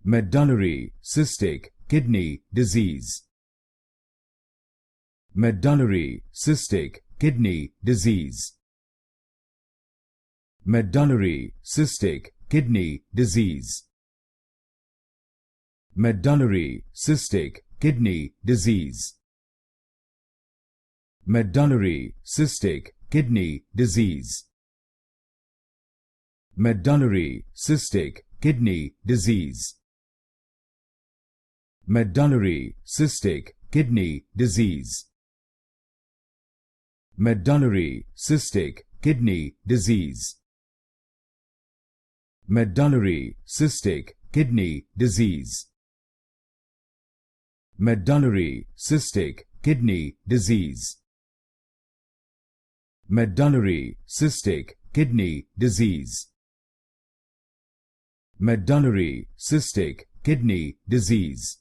Medullary Cystic Kidney Disease. Medullary Cystic Kidney Disease. Medullary Cystic Kidney Disease. Medullary Cystic Kidney Disease. Medullary Cystic Kidney Disease. Medullary Cystic Kidney Disease. Medullary Cystic Kidney Disease. Medullary Cystic Kidney Disease. Medullary Cystic Kidney Disease. Medullary Cystic Kidney Disease. Medullary Cystic Kidney Disease. Medullary Cystic Kidney Disease.